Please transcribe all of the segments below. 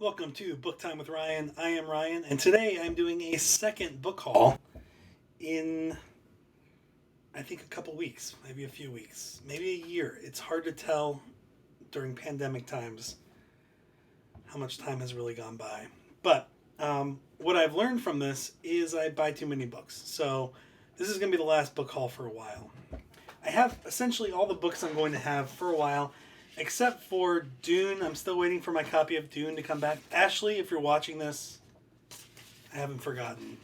Welcome to Book Time with Ryan. I am Ryan, and today I'm doing a second book haul in, I think, a couple weeks, maybe a few weeks, maybe a year. It's hard to tell during pandemic times how much time has really gone by. But what I've learned from this is I buy too many books. So this is going to be the last book haul for a while. I have essentially all the books I'm going to have for a while, except for Dune. I'm still waiting for my copy of Dune to come back. Ashley, if you're watching this, I haven't forgotten.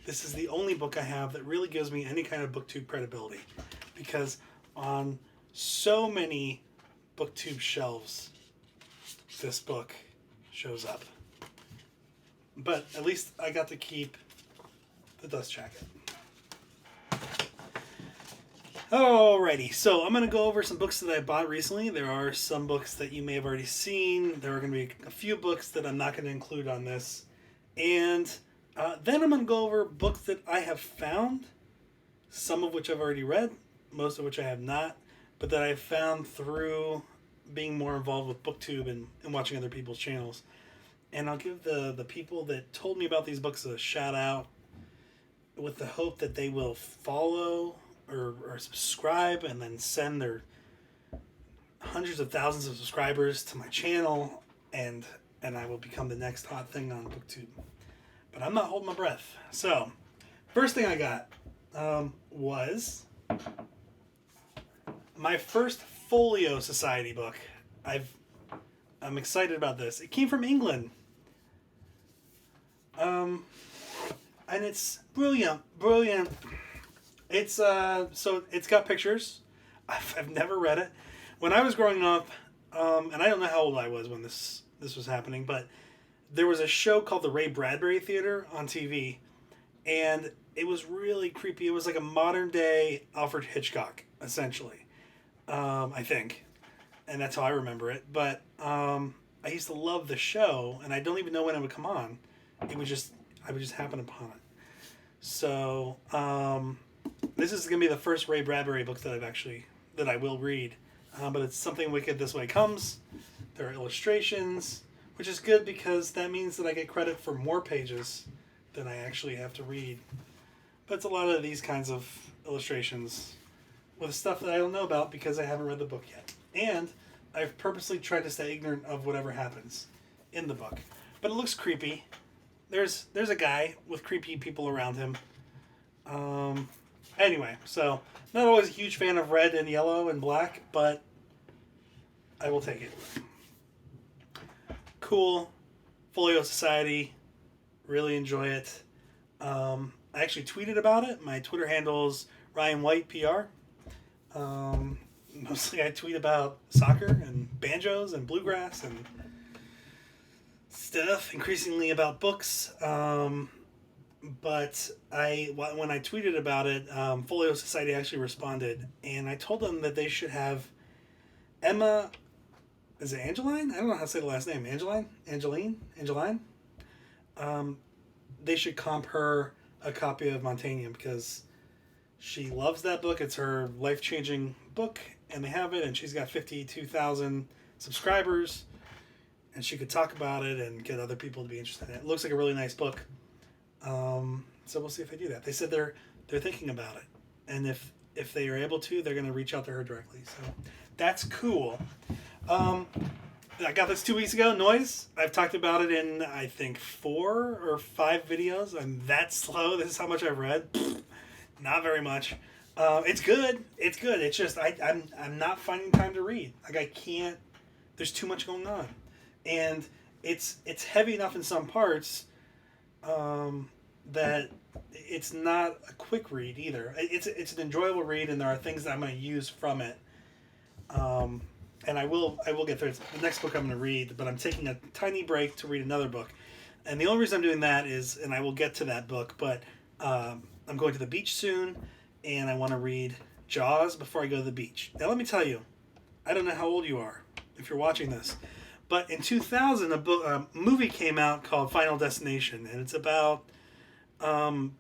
This is the only book I have that really gives me any kind of BookTube credibility, because on so many BookTube shelves, this book shows up. But at least I got to keep the dust jacket. Alrighty, so I'm going to go over some books that I bought recently. There are some books that you may have already seen. There are going to be a few books that I'm not going to include on this. And then I'm going to go over books that I have found, some of which I've already read, most of which I have not, but that I've found through being more involved with BookTube and watching other people's channels. And I'll give the people that told me about these books a shout out with the hope that they will follow or subscribe and then send their hundreds of thousands of subscribers to my channel, and I will become the next hot thing on BookTube. But I'm not holding my breath. So, first thing I got was my first Folio Society book. I'm excited about this. It came from England. And it's brilliant. It's so it's got pictures. I've never read it. When I was growing up, and I don't know how old I was when this was happening, but there was a show called the Ray Bradbury Theater on TV, and it was really creepy. It was like a modern day Alfred Hitchcock, essentially. I think, and that's how I remember it. But I used to love the show, and I don't even know when it would come on. I would just happen upon it. So this is gonna be the first Ray Bradbury book that I will read. But it's Something Wicked This Way Comes. There are illustrations, which is good because that means that I get credit for more pages than I actually have to read. But it's a lot of these kinds of illustrations with stuff that I don't know about because I haven't read the book yet. And I've purposely tried to stay ignorant of whatever happens in the book. But it looks creepy. There's a guy with creepy people around him. Anyway, so not always a huge fan of red and yellow and black, but I will take it. Cool. Folio Society. Really enjoy it. I actually tweeted about it. My Twitter handle is Ryan White PR. Mostly I tweet about soccer and banjos and bluegrass and stuff, increasingly about books. But when I tweeted about it, Folio Society actually responded, and I told them that they should have Emma, is it Angeline? I don't know how to say the last name. Angeline? They should comp her a copy of Montaigne because she loves that book. It's her life-changing book, and they have it, and she's got 52,000 subscribers, and she could talk about it and get other people to be interested in it. It looks like a really nice book. So we'll see if they do that. They said they're thinking about it, and if they are able to, they're going to reach out to her directly. So that's cool. I got this 2 weeks ago. Noise. I've talked about it in I think 4 or 5 videos. I'm that slow. This is how much I've read. Not very much. It's good. It's good. It's just I'm not finding time to read. Like I can't. There's too much going on, and it's heavy enough in some parts. That it's not a quick read either. It's an enjoyable read, and there are things that I'm going to use from it. And I will get through it. The next book I'm going to read, but I'm taking a tiny break to read another book. And the only reason I'm doing that is, and I will get to that book, but I'm going to the beach soon, and I want to read Jaws before I go to the beach. Now let me tell you, I don't know how old you are if you're watching this, but in 2000 a movie came out called Final Destination, and it's about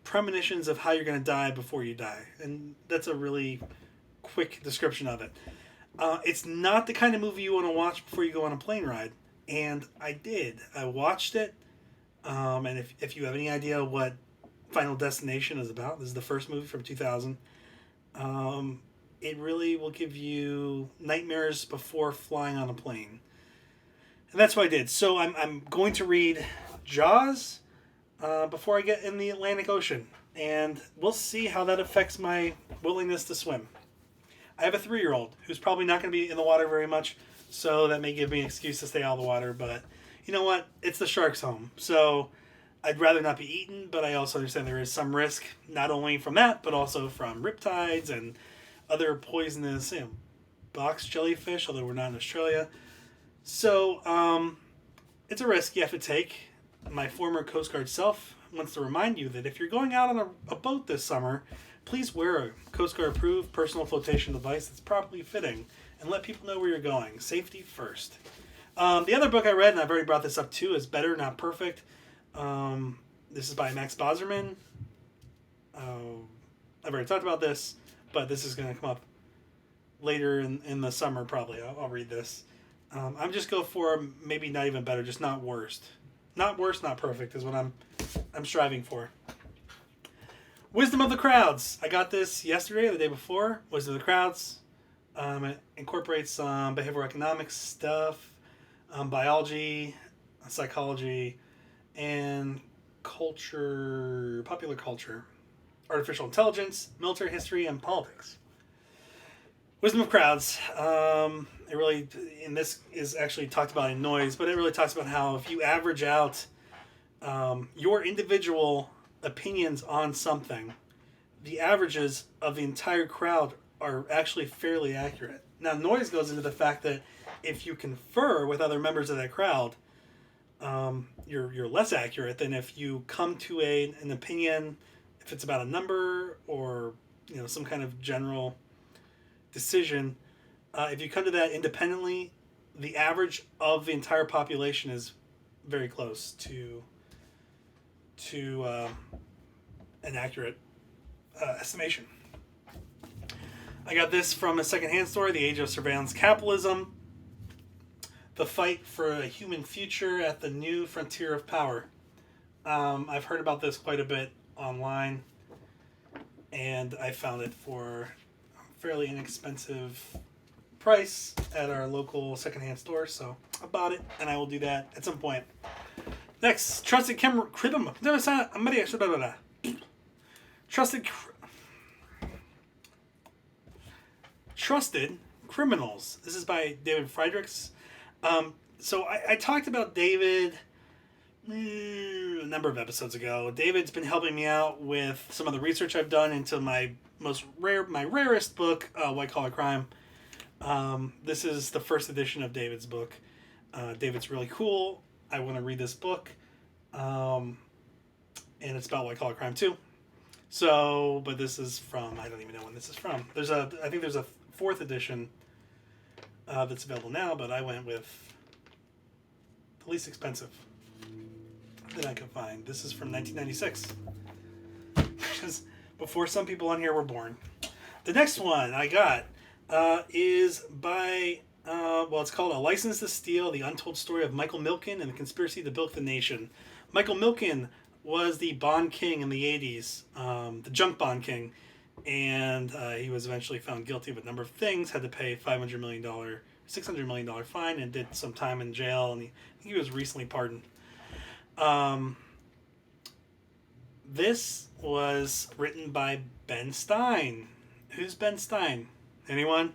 premonitions of how you're going to die before you die. And that's a really quick description of it. It's not the kind of movie you want to watch before you go on a plane ride. And I did. I watched it. And if you have any idea what Final Destination is about, this is the first movie from 2000. It really will give you nightmares before flying on a plane. And that's what I did. So I'm going to read Jaws before I get in the Atlantic Ocean. And we'll see how that affects my willingness to swim. I have a 3-year-old who's probably not going to be in the water very much, so that may give me an excuse to stay out of the water. But you know what? It's the shark's home. So I'd rather not be eaten, but I also understand there is some risk, not only from that, but also from riptides and other poisonous box jellyfish, although we're not in Australia. So it's a risk you have to take. My former Coast Guard self wants to remind you that if you're going out on a boat this summer, please wear a Coast Guard approved personal flotation device that's properly fitting and let people know where you're going. Safety first. The other book I read, and I've already brought this up too, is Better Not Perfect. This is by Max Bozerman. I've already talked about this, but this is going to come up later in the summer probably. I'll read this. I'm just go for maybe not even better, just not worst. Not worst, not perfect is what I'm striving for. Wisdom of the Crowds. I got this yesterday or the day before. Wisdom of the Crowds. It incorporates some behavioral economics stuff, biology, psychology, and culture, popular culture, artificial intelligence, military history, and politics. Wisdom of Crowds. It really, and this is actually talked about in Noise, but it really talks about how if you average out your individual opinions on something, the averages of the entire crowd are actually fairly accurate. Now, Noise goes into the fact that if you confer with other members of that crowd, you're less accurate than if you come to an opinion, if it's about a number or some kind of general decision. If you come to that independently, the average of the entire population is very close to an accurate estimation. I got this from a secondhand store, The Age of Surveillance Capitalism, The Fight for a Human Future at the New Frontier of Power. I've heard about this quite a bit online, and I found it for a fairly inexpensive price at our local secondhand store, so I bought it, and I will do that at some point. Next, Trusted Criminals. This is by David Friedrichs. So I talked about David a number of episodes ago. David's been helping me out with some of the research I've done into my rarest book, White Collar Crime. This is the first edition of David's book. David's really cool. I want to read this book. And it's about white collar crime too. So, but this is from, I don't even know when this is from. I think there's a 4th edition that's available now, but I went with the least expensive that I could find. This is from 1996. Which is before some people on here were born. The next one I got is by, it's called A License to Steal, The Untold Story of Michael Milken and the Conspiracy to Bilk the Nation. Michael Milken was the Bond King in the 80s, the junk Bond King, and he was eventually found guilty of a number of things, had to pay $600 million fine, and did some time in jail, and he was recently pardoned. This was written by Ben Stein. Who's Ben Stein? Anyone?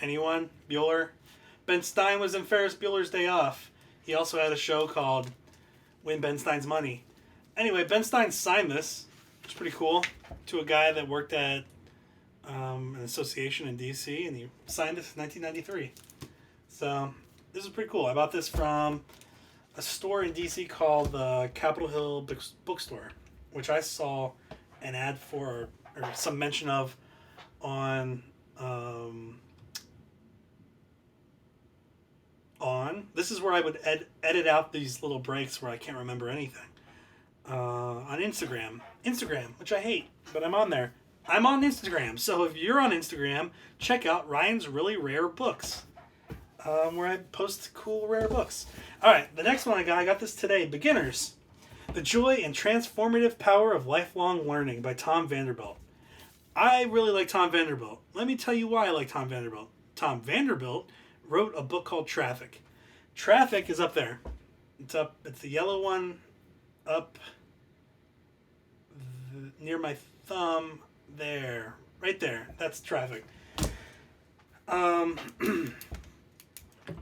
Bueller? Ben Stein was in Ferris Bueller's Day Off. He also had a show called Win Ben Stein's Money. Anyway, Ben Stein signed this, which is pretty cool, to a guy that worked at an association in D.C., and he signed this in 1993. So, this is pretty cool. I bought this from a store in D.C. called the Capitol Hill Bookstore, which I saw an ad for, or some mention of, on this is where I would edit out these little breaks where I can't remember anything. On Instagram, which I hate, but I'm on there. I'm on Instagram, so if you're on Instagram, check out Ryan's Really Rare Books, where I post cool, rare books. All right, the next one I got this today. Beginners. The Joy and Transformative Power of Lifelong Learning by Tom Vanderbilt. I really like Tom Vanderbilt. Let me tell you why I like Tom Vanderbilt. Tom Vanderbilt wrote a book called Traffic. Traffic is up there. It's the yellow one up near my thumb there. Right there. That's Traffic.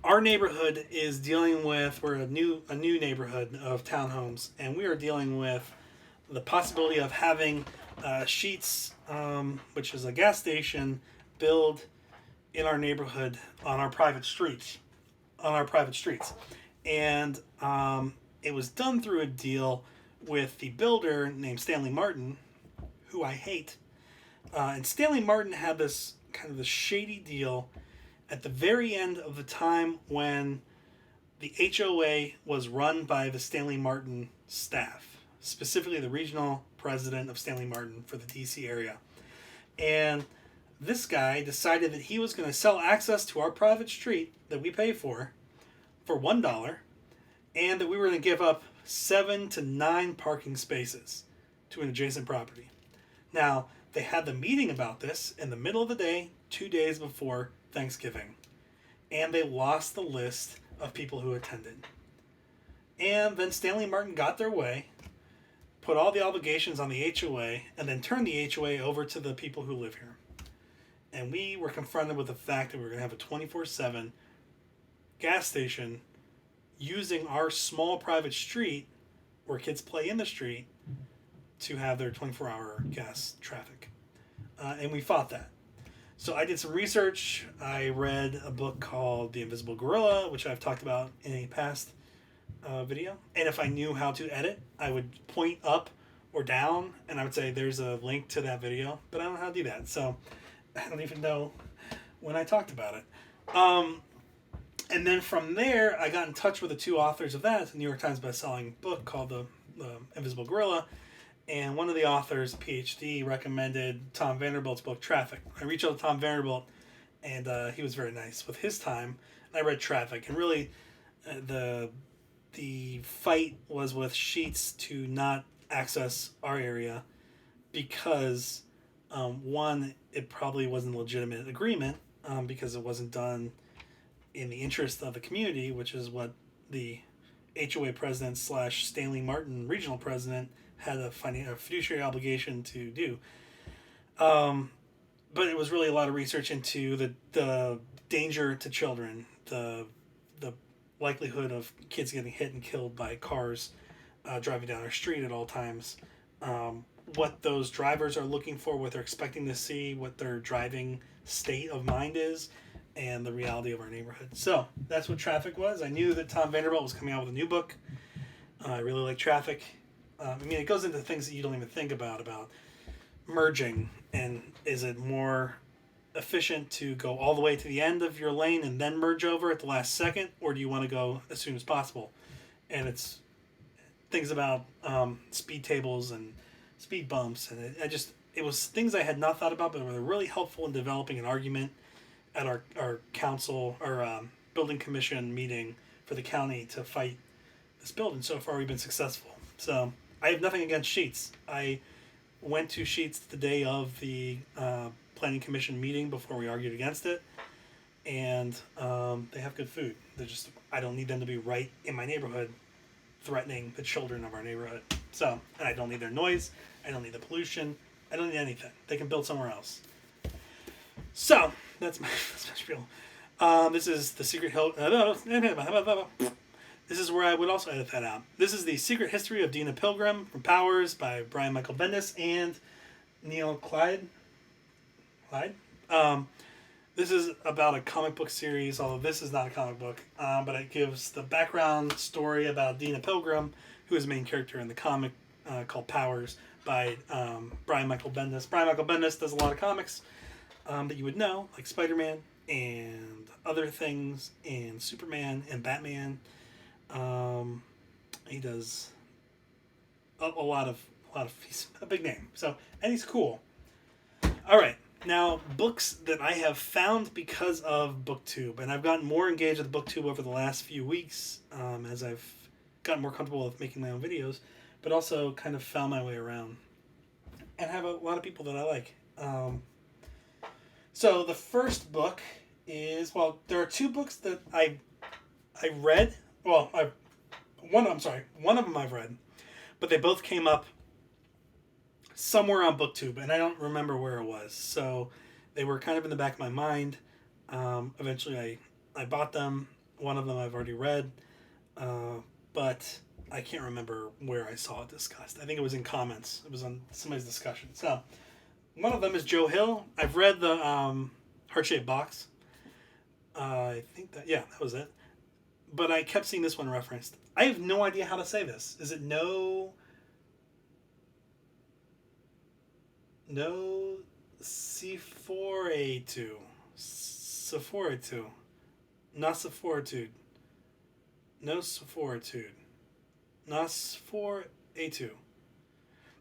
Our neighborhood is dealing with, we're a new neighborhood of townhomes, and we are dealing with the possibility of having Sheets, which is a gas station, build in our neighborhood on our private streets. And it was done through a deal with the builder named Stanley Martin, who I hate. And Stanley Martin had this kind of a shady deal at the very end of the time when the HOA was run by the Stanley Martin staff, specifically the regional president of Stanley Martin for the DC area. And this guy decided that he was going to sell access to our private street that we pay for $1, and that we were going to give up 7 to 9 parking spaces to an adjacent property. Now, they had the meeting about this in the middle of the day, 2 days before Thanksgiving, and they lost the list of people who attended. And then Stanley Martin got their way, put all the obligations on the HOA, and then turned the HOA over to the people who live here. And we were confronted with the fact that we were going to have a 24/7 gas station using our small private street where kids play in the street to have their 24-hour gas traffic. And we fought that. So I did some research. I read a book called The Invisible Gorilla, which I've talked about in a past video. And if I knew how to edit, I would point up or down, and I would say there's a link to that video. But I don't know how to do that, so I don't even know when I talked about it. And then from there, I got in touch with the two authors of that. It's a New York Times bestselling book called The Invisible Gorilla. And one of the authors, a PhD, recommended Tom Vanderbilt's book, Traffic. I reached out to Tom Vanderbilt, and he was very nice with his time. I read Traffic, and really the fight was with Sheets to not access our area because, one, it probably wasn't a legitimate agreement because it wasn't done in the interest of the community, which is what the HOA president / Stanley Martin regional president had a fiduciary obligation to do. But it was really a lot of research into the danger to children, the likelihood of kids getting hit and killed by cars driving down our street at all times, what those drivers are looking for, what they're expecting to see, what their driving state of mind is, and the reality of our neighborhood. So that's what Traffic was. I knew that Tom Vanderbilt was coming out with a new book. I really like Traffic. It goes into things that you don't even think about merging, and is it more efficient to go all the way to the end of your lane and then merge over at the last second, or do you want to go as soon as possible? And it's things about speed tables and speed bumps, and it was things I had not thought about, but were really helpful in developing an argument at our council or building commission meeting for the county to fight this bill, and so far we've been successful. So I have nothing against Sheets. I went to Sheets the day of the planning commission meeting before we argued against it, and they have good food. I don't need them to be right in my neighborhood threatening the children of our neighborhood. So, and I don't need their noise, I don't need the pollution, I don't need anything. They can build somewhere else. So that's my spiel. This is the Secret Hill. This is where I would also edit that out. This is The Secret History of Dina Pilgrim from Powers by Brian Michael Bendis and Neil Clyde. This is about a comic book series, although this is not a comic book, but it gives the background story about Dina Pilgrim, who is the main character in the comic called Powers by Brian Michael Bendis. Brian Michael Bendis does a lot of comics that you would know, like Spider-Man and other things, and Superman and Batman. He does a lot of he's a big name. So, and he's cool. All right, Now, books that I have found because of BookTube, and I've gotten more engaged with BookTube over the last few weeks as I've gotten more comfortable with making my own videos, but also kind of found my way around and have a lot of people that I like. So the first book is, well, there are two books that I read. Well, one of them I've read, but they both came up somewhere on BookTube, and I don't remember where it was. So they were kind of in the back of my mind. Eventually, I bought them. One of them I've already read, but I can't remember where I saw it discussed. I think it was in comments. It was on somebody's discussion. So one of them is Joe Hill. I've read the Heart-Shaped Box. I think that was it. But I kept seeing this one referenced. I have no idea how to say this. Is it no Sephoretu. Sephoretu. Nosforitude. Nosforitude. Nosforitude.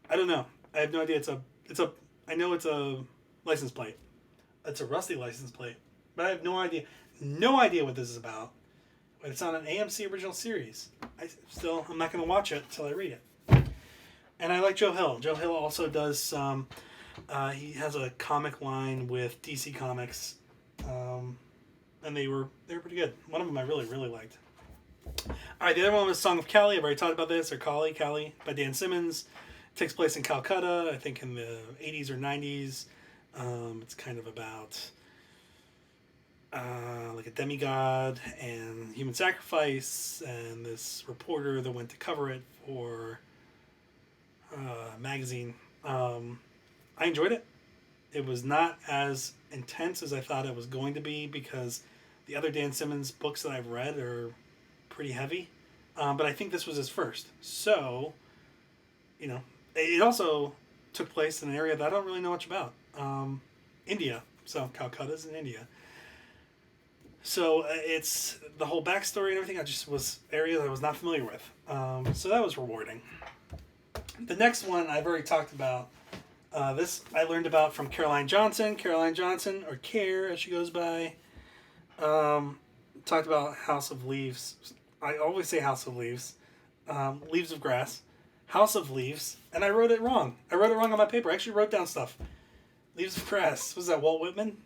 I don't know. I have no idea. I know it's a license plate. It's a rusty license plate. But I have no idea. No idea what this is about. But it's on an AMC original series. I'm not going to watch it until I read it. And I like Joe Hill. Joe Hill also does some. He has a comic line with DC Comics, and they were pretty good. One of them I really, really liked. All right, the other one was Song of Cali. I've already talked about this. Or Cali by Dan Simmons. It takes place in Calcutta, I think in the 80s or 90s. It's kind of about like a demigod and human sacrifice, and this reporter that went to cover it for a magazine. I enjoyed it. It was not as intense as I thought it was going to be because the other Dan Simmons books that I've read are pretty heavy. But I think this was his first. So, it also took place in an area that I don't really know much about. India. So Calcutta's in India. So it's the whole backstory and everything. I just was areas I was not familiar with. So that was rewarding. The next one I've already talked about. This I learned about from Caroline Johnson. Caroline Johnson, or Care as she goes by, talked about House of Leaves. I always say House of Leaves. Leaves of Grass. House of Leaves. And I wrote it wrong. I wrote it wrong on my paper. I actually wrote down stuff. Leaves of Grass. Was that Walt Whitman?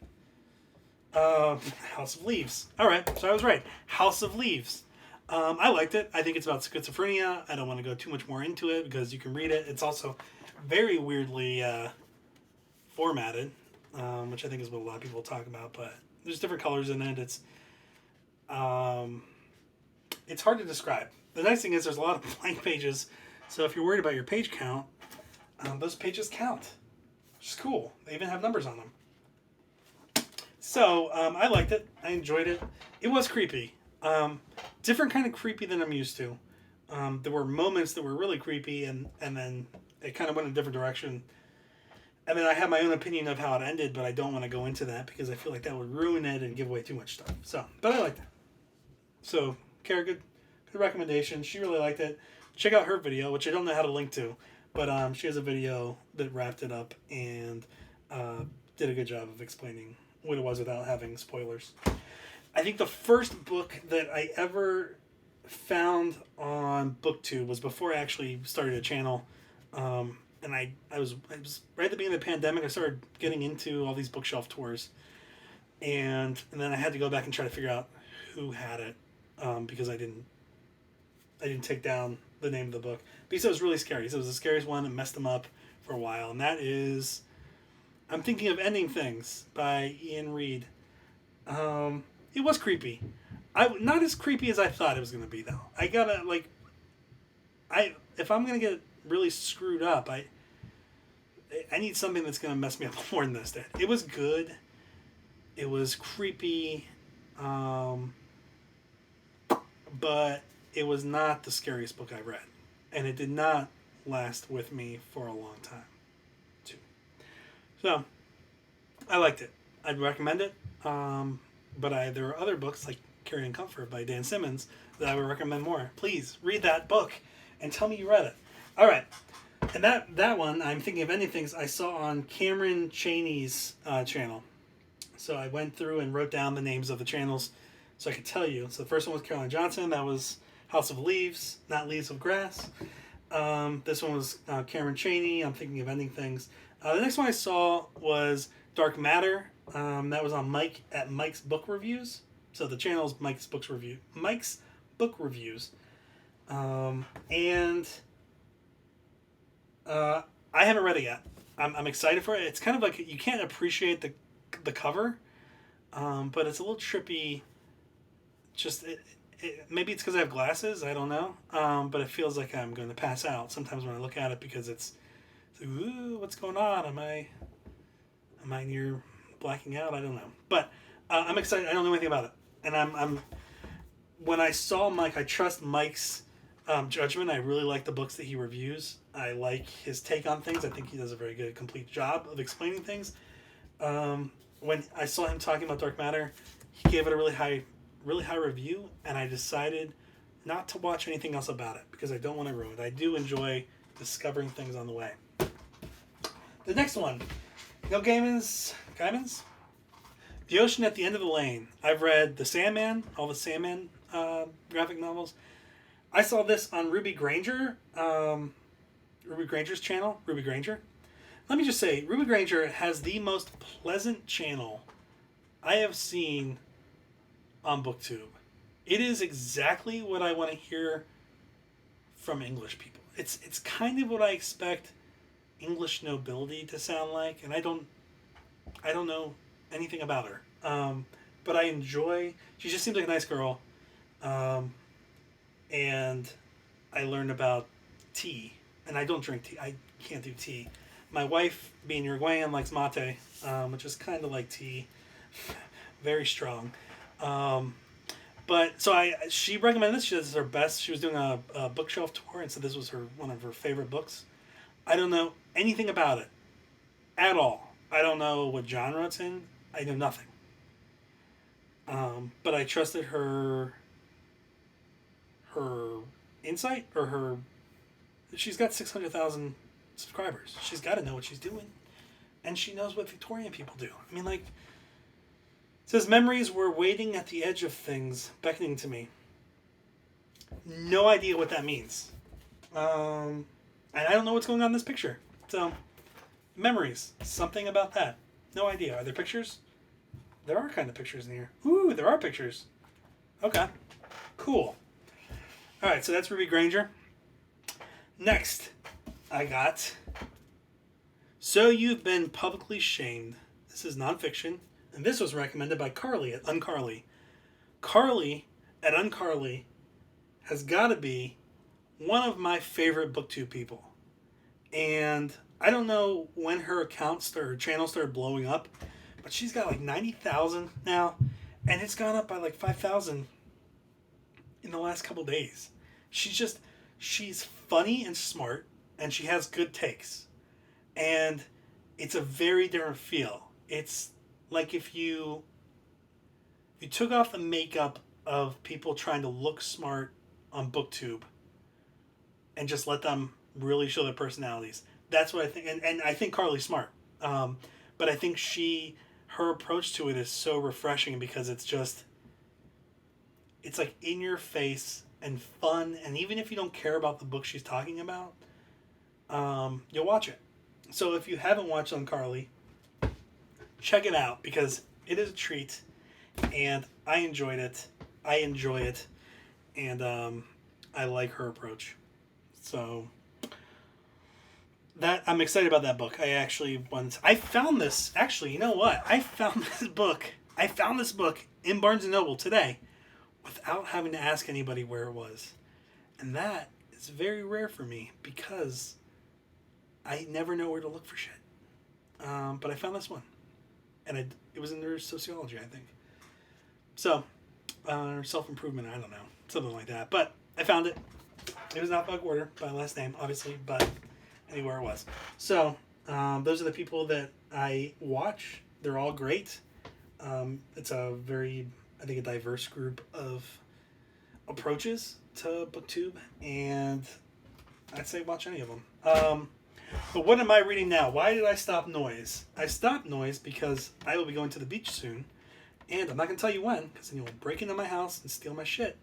House of Leaves. All right, so I was right. House of Leaves. I liked it. I think it's about schizophrenia. I don't want to go too much more into it because you can read it. It's also very weirdly formatted, which I think is what a lot of people talk about. But there's different colors in it. It's hard to describe. The nice thing is there's a lot of blank pages. So if you're worried about your page count, those pages count, which is cool. They even have numbers on them. So I liked it. I enjoyed it. It was creepy. Different kind of creepy than I'm used to. There were moments that were really creepy, and then it kind of went in a different direction. And then I have my own opinion of how it ended, but I don't want to go into that because I feel like that would ruin it and give away too much stuff. So, but I liked it. So, Kara, good recommendation. She really liked it. Check out her video, which I don't know how to link to, but she has a video that wrapped it up and did a good job of explaining what it was without having spoilers. I think the first book that I ever found on BookTube was before I actually started a channel. And I was right at the beginning of the pandemic. I started getting into all these bookshelf tours, and then I had to go back and try to figure out who had it because I didn't take down the name of the book because it was really scary. So it was the scariest one. It messed them up for a while, and that is I'm Thinking of Ending Things by Ian Reid. It was creepy. Not as creepy as I thought it was going to be, though. I gotta, if I'm going to get really screwed up, I need something that's going to mess me up more than this did. It was good. It was creepy. But it was not the scariest book I've read. And it did not last with me for a long time, too. So, I liked it. I'd recommend it. But there are other books like Carry and Comfort by Dan Simmons that I would recommend more. Please read that book and tell me you read it. All right. And that one, I'm thinking of ending things, I saw on Cameron Chaney's channel. So I went through and wrote down the names of the channels so I could tell you. So the first one was Caroline Johnson. That was House of Leaves, not Leaves of Grass. This one was Cameron Chaney. I'm thinking of ending things. The next one I saw was Dark Matter. That was on Mike at Mike's Book Reviews. So the channel is Mike's Book Reviews. And I haven't read it yet. I'm excited for it. It's kind of like you can't appreciate the cover, but it's a little trippy. Just maybe it's because I have glasses. I don't know. But it feels like I'm going to pass out sometimes when I look at it because it's like, ooh, what's going on? Am I near blacking out? I don't know. But I'm excited. I don't know anything about it, and I'm when I saw Mike, I trust Mike's judgment. I really like the books that he reviews. I like his take on things. I think he does a very good, complete job of explaining things. When I saw him talking about Dark Matter, he gave it a really high review, and I decided not to watch anything else about it because I don't want to ruin it. I do enjoy discovering things on the way. The next one, Neil Gaiman's The Ocean at the End of the Lane. I've read The Sandman, all the Sandman graphic novels. I saw this on Ruby Granger, Ruby Granger's channel, Ruby Granger. Let me just say, Ruby Granger has the most pleasant channel I have seen on BookTube. It is exactly what I want to hear from English people. It's kind of what I expect English nobility to sound like, and I don't know anything about her. But I enjoy. She just seems like a nice girl. And I learned about tea, and I don't drink tea. I can't do tea. My wife, being Uruguayan, likes mate, which is kind of like tea, very strong. But so she recommended this. She says it's her best. She was doing a bookshelf tour, and so this was one of her favorite books. I don't know anything about it at all. I don't know what genre it's in. I know nothing. But I trusted her insight or her. She's got 600,000 subscribers. She's got to know what she's doing, and she knows what Victorian people do. I mean, like. It says, memories were waiting at the edge of things, beckoning to me. No idea what that means. And I don't know what's going on in this picture. So, memories. Something about that. No idea. Are there pictures? There are kind of pictures in here. Ooh, there are pictures. Okay. Cool. Alright, so that's Ruby Granger. Next, I got So You've Been Publicly Shamed. This is nonfiction. And this was recommended by Carly at Uncarly. Carly at Uncarly has got to be one of my favorite BookTube people. And I don't know when her channel started blowing up, but she's got like 90,000 now, and it's gone up by like 5,000 in the last couple days. She's funny and smart, and she has good takes. And it's a very different feel. It's like if you took off the makeup of people trying to look smart on BookTube and just let them really show their personalities. That's what I think. And I think Carly's smart. But I think her approach to it is so refreshing because it's like in your face and fun. And even if you don't care about the book she's talking about, you'll watch it. So if you haven't watched Uncarly, check it out because it is a treat, and I enjoyed it. I enjoy it, and I like her approach. So that I'm excited about that book. I found this. Actually, you know what? I found this book in Barnes & Noble today without having to ask anybody where it was, and that is very rare for me because I never know where to look for shit. But I found this one. And it was in their sociology, I think. So, or self-improvement, I don't know. Something like that. But I found it. It was not bug order by last name, obviously, but anywhere it was. So, those are the people that I watch. They're all great. It's a diverse group of approaches to BookTube. And I'd say watch any of them. But what am I reading now? Why did I stop Noise? I stopped Noise because I will be going to the beach soon. And I'm not going to tell you when, because then you'll break into my house and steal my shit.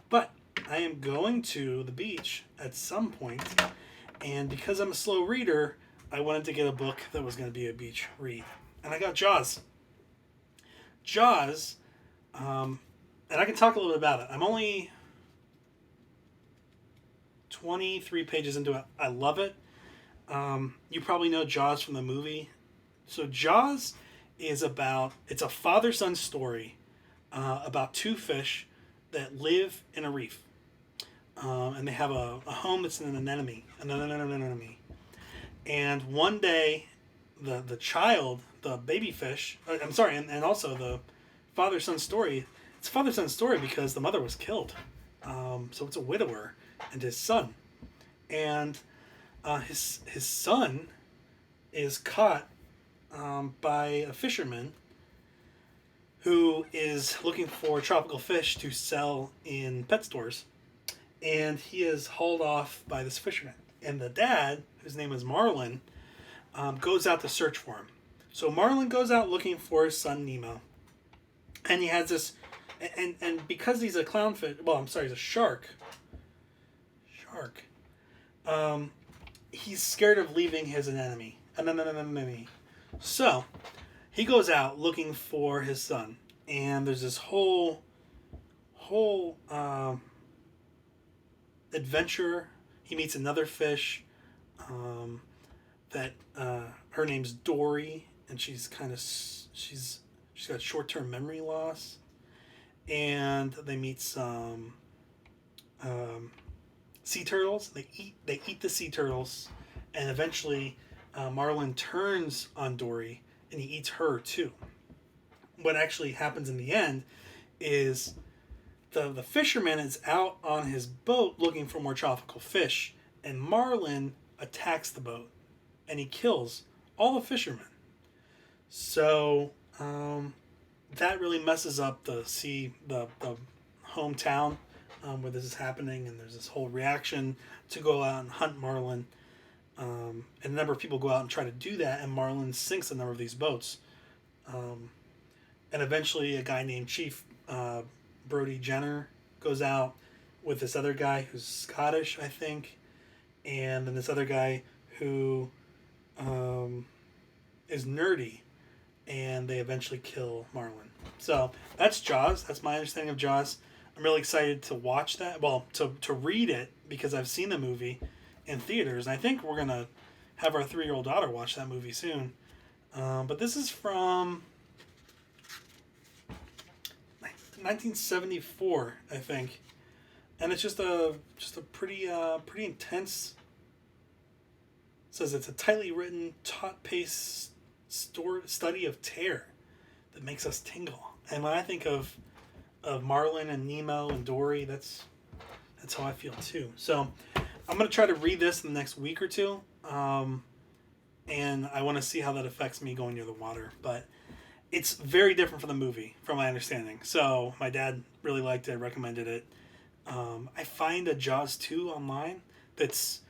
But I am going to the beach at some point, and because I'm a slow reader, I wanted to get a book that was going to be a beach read. And I got Jaws. Jaws, and I can talk a little bit about it. I'm only 23 pages into it. I love it. You probably know Jaws from the movie. So Jaws is it's a father-son story about two fish that live in a reef. And they have a home that's an anemone. And one day, the child, the baby fish, I'm sorry, and also the father-son story, it's a father-son story because the mother was killed. So it's a widower and his son. And his son is caught by a fisherman who is looking for tropical fish to sell in pet stores. And he is hauled off by this fisherman. And the dad, whose name is Marlin, goes out to search for him. So Marlin goes out looking for his son Nemo. And he has this... And because he's a clownfish... Well, I'm sorry, he's a shark. He's scared of leaving his anemone. So, he goes out looking for his son. And there's this whole adventure. He meets another fish that her name's Dory, and she's got short-term memory loss. And they meet some sea turtles. They eat the sea turtles, and eventually Marlin turns on Dory, and he eats her too. What actually happens in the end is the fisherman is out on his boat looking for more tropical fish, and Marlin attacks the boat, and he kills all the fishermen. So that really messes up the hometown where this is happening, and there's this whole reaction to go out and hunt Marlin. And a number of people go out and try to do that, and Marlin sinks a number of these boats. And eventually a guy named Chief Brody Jenner goes out with this other guy who's Scottish, I think, and then this other guy who is nerdy, and they eventually kill Marlin. So that's Jaws. That's my understanding of Jaws. I'm really excited to watch that. Well, to read it, because I've seen the movie in theaters, and I think we're going to have our 3-year-old daughter watch that movie soon. But this is from 1974, I think, and it's just a pretty intense. It says it's a tightly written, taut-paced study of terror that makes us tingle. And when I think of Marlin and Nemo and Dory, that's how I feel too. So I'm gonna try to read this in the next week or two, and I want to see how that affects me going near the water. But it's very different from the movie, from my understanding. So my dad really liked it, recommended it. I find a Jaws 2 online that's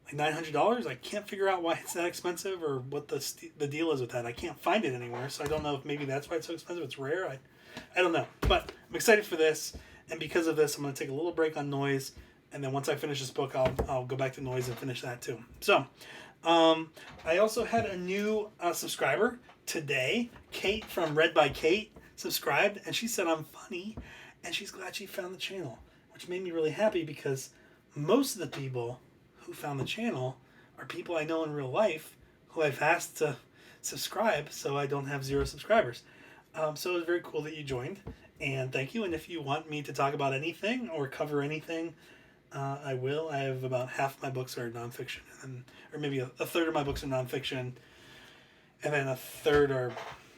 like $900. I can't figure out why it's that expensive or what the deal is with that. I can't find it anywhere, so I don't know if maybe that's why it's so expensive. It's rare. I don't know. But I'm excited for this, and because of this, I'm going to take a little break on Noise, and then once I finish this book, I'll go back to Noise and finish that too. So I also had a new subscriber today. Kate from Read by Kate subscribed, and she said I'm funny, and she's glad she found the channel, which made me really happy because most of the people who found the channel are people I know in real life who I've asked to subscribe, so I don't have 0 subscribers. So it was very cool that you joined, and thank you. And if you want me to talk about anything or cover anything, I will. I have about half of my books are nonfiction, or maybe a third of my books are nonfiction, and then a third or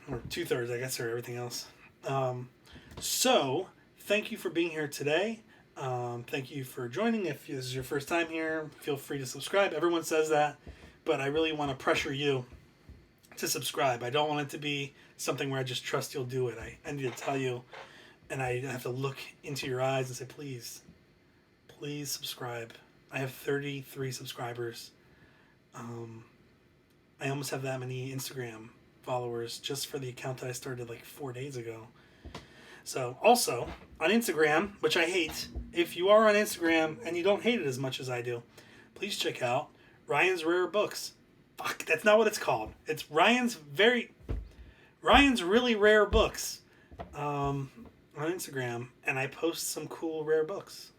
2/3, I guess, are everything else. So thank you for being here today. Thank you for joining. If this is your first time here, feel free to subscribe. Everyone says that, but I really want to pressure you to subscribe. I don't want it to be something where I just trust you'll do it. I need to tell you, and I have to look into your eyes and say, please subscribe. I have 33 subscribers. I almost have that many Instagram followers just for the account that I started like 4 days ago. So, also, on Instagram, which I hate, if you are on Instagram and you don't hate it as much as I do, please check out Ryan's Rare Books. Fuck, that's not what it's called. It's Ryan's Really Rare Books on Instagram, and I post some cool rare books,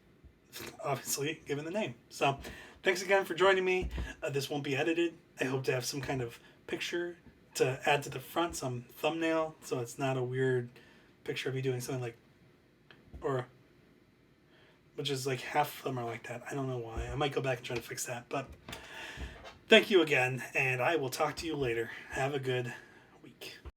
obviously, given the name. So, thanks again for joining me. This won't be edited. I hope to have some kind of picture to add to the front, some thumbnail, so it's not a weird picture of me doing something like, or, which is like half of them are like that. I don't know why. I might go back and try to fix that. But thank you again, and I will talk to you later. Have a good